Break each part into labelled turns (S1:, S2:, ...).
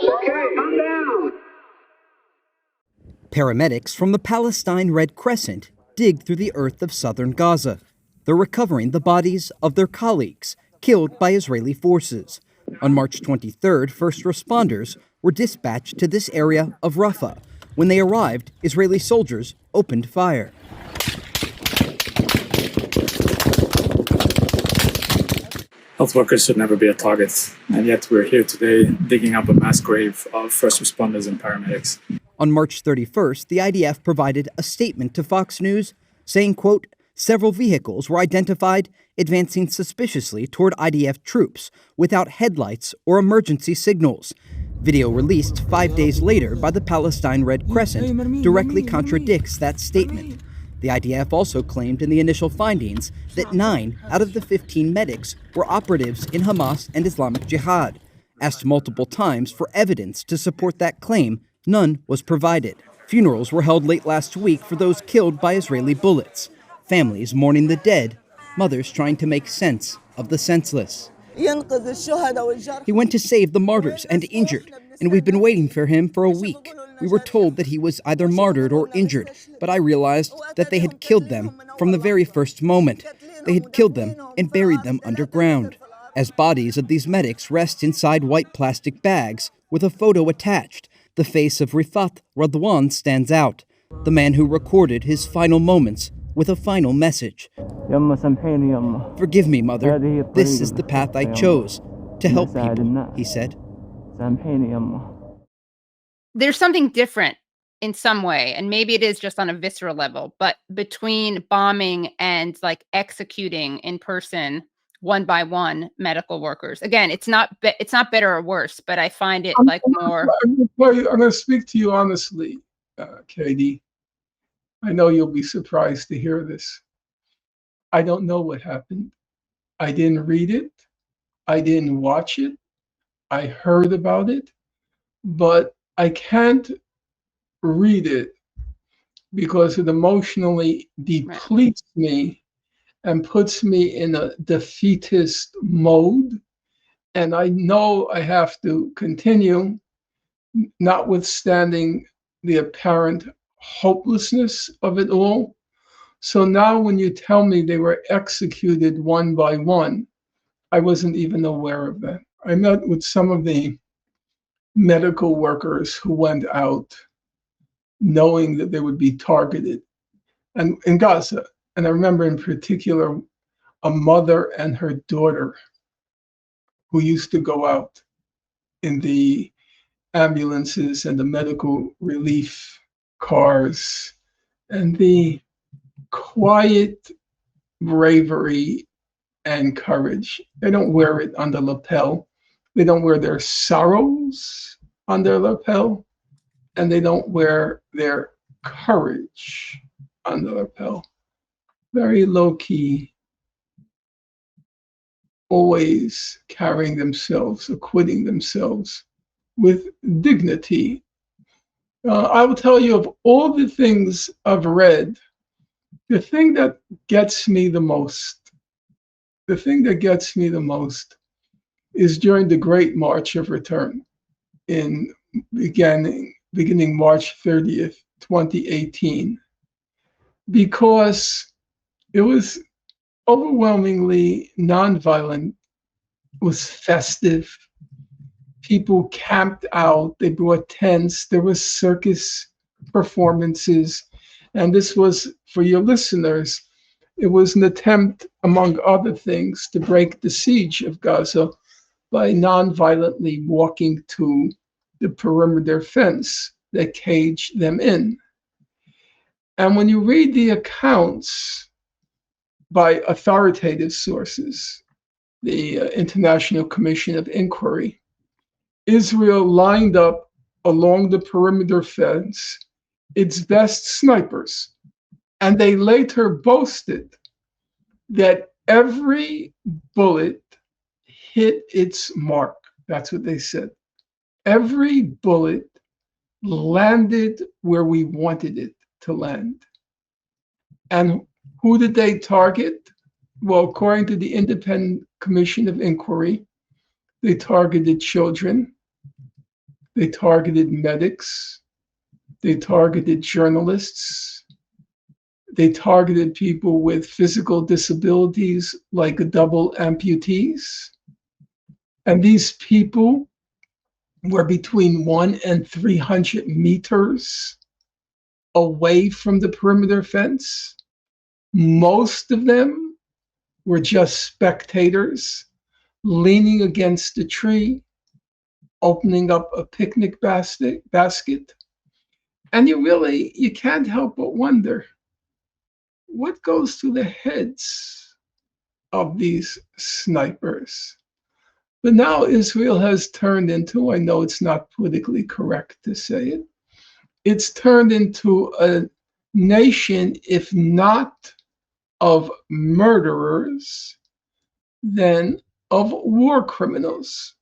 S1: Okay, calm down.
S2: Paramedics from the Palestine Red Crescent dig through the earth of southern Gaza. They're recovering the bodies of their colleagues killed by Israeli forces. On March 23rd, first responders were dispatched to this area of Rafah. When they arrived, Israeli soldiers opened fire.
S3: Health workers should never be a target, and yet we're here today digging up a mass grave of first responders and paramedics.
S2: On March 31st, the IDF provided a statement to Fox News saying, quote, several vehicles were identified advancing suspiciously toward IDF troops without headlights or emergency signals. Video released 5 days later by the Palestine Red Crescent directly contradicts that statement. The IDF also claimed in the initial findings that 9 out of the 15 medics were operatives in Hamas and Islamic Jihad. Asked multiple times for evidence to support that claim, none was provided. Funerals were held late last week for those killed by Israeli bullets. Families mourning the dead, mothers trying to make sense of the senseless. He went to save the martyrs and injured, and we've been waiting for him for a week. We were told that he was either martyred or injured, but I realized that they had killed them from the very first moment. They had killed them and buried them underground. As bodies of these medics rest inside white plastic bags with a photo attached, the face of Rifat Radwan stands out, the man who recorded his final moments with a final message. Forgive me, Mother. This is the path I chose, to help people, he said.
S4: There's something different in some way, and maybe it is just on a visceral level, but between bombing and like executing in person one by one medical workers. Again, it's not better or worse, but I find it like more.
S5: I'm going to speak to you honestly, Katie. I know you'll be surprised to hear this. I don't know what happened. I didn't read it. I didn't watch it. I heard about it, but I can't read it because it emotionally depletes me and puts me in a defeatist mode. And I know I have to continue, notwithstanding the apparent hopelessness of it all. So now when you tell me they were executed one by one, I wasn't even aware of that. I met with some of the medical workers who went out knowing that they would be targeted and in Gaza. And I remember in particular a mother and her daughter who used to go out in the ambulances and the medical relief cars, and the quiet bravery and courage. They don't wear it on the lapel. They don't wear their sorrows on their lapel, and they don't wear their courage on the lapel. Very low-key, always carrying themselves, acquitting themselves with dignity. I will tell you, of all the things I've read, the thing that gets me the most is during the Great March of Return in beginning March 30th, 2018, because it was overwhelmingly nonviolent, it was festive. People camped out, they brought tents, there was circus performances. And this was, for your listeners, it was an attempt, among other things, to break the siege of Gaza by non-violently walking to the perimeter fence that caged them in. And when you read the accounts by authoritative sources, the International Commission of Inquiry, Israel lined up along the perimeter fence its best snipers. And they later boasted that every bullet hit its mark. That's what they said. Every bullet landed where we wanted it to land. And who did they target? Well, according to the Independent Commission of Inquiry, They targeted children. They targeted medics. They targeted journalists. They targeted people with physical disabilities like double amputees. And these people were between 1 and 300 meters away from the perimeter fence. Most of them were just spectators leaning against a tree, opening up a picnic basket. And you can't help but wonder, what goes through the heads of these snipers? But now Israel has turned into, I know it's not politically correct to say it, it's turned into a nation, if not of murderers, then of war criminals.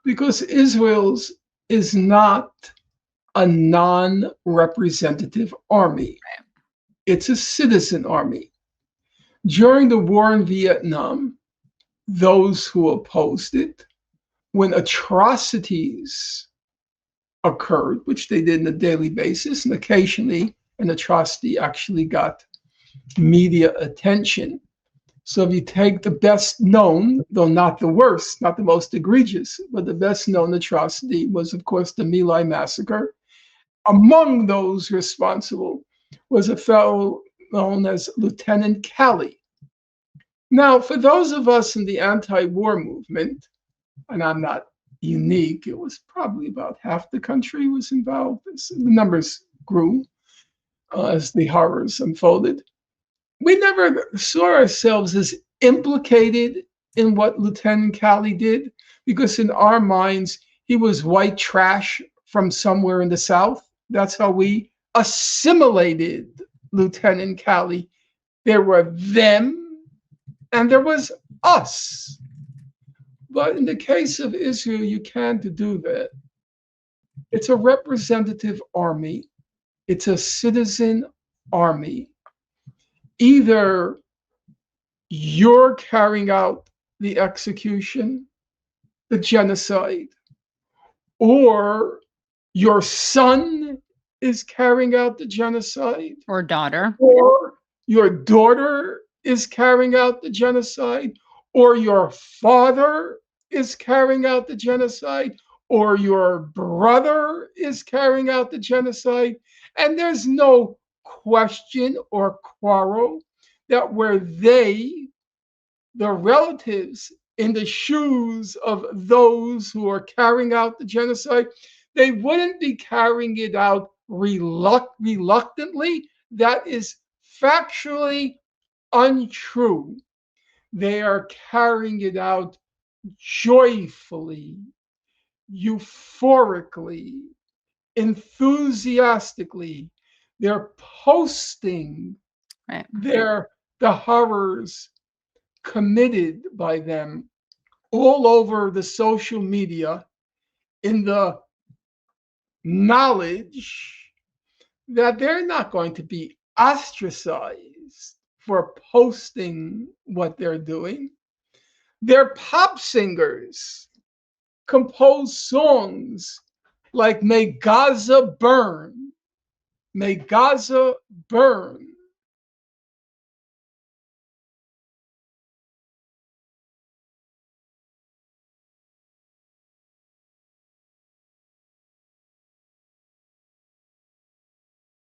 S5: Because Israel's is not a non-representative army. It's a citizen army. During the war in Vietnam, those who opposed it, when atrocities occurred, which they did on a daily basis, and occasionally an atrocity actually got media attention. So if you take the best known, though not the worst, not the most egregious, but the best known atrocity was, of course, the My Lai massacre. Among those responsible was a fellow known as Lieutenant Calley. Now, for those of us in the anti-war movement, and I'm not unique, it was probably about half the country was involved. The numbers grew as the horrors unfolded. We never saw ourselves as implicated in what Lieutenant Calley did, because in our minds, he was white trash from somewhere in the South. That's how we assimilated Lieutenant Calley. There were them and there was us. But in the case of Israel, you can't do that. It's a representative army. It's a citizen army. Either you're carrying out the execution, the genocide, or your son is carrying out the genocide,
S4: Or daughter.
S5: or your daughter is carrying out the genocide, or your father is carrying out the genocide, or your brother is carrying out the genocide. And there's no question or quarrel that were they, the relatives, in the shoes of those who are carrying out the genocide, they wouldn't be carrying it out reluctantly. That is factually untrue. They are carrying it out joyfully, euphorically, enthusiastically. They're posting the horrors committed by them all over the social media, in the knowledge that they're not going to be ostracized for posting what they're doing. Their pop singers compose songs like "May Gaza Burn," "May Gaza Burn,"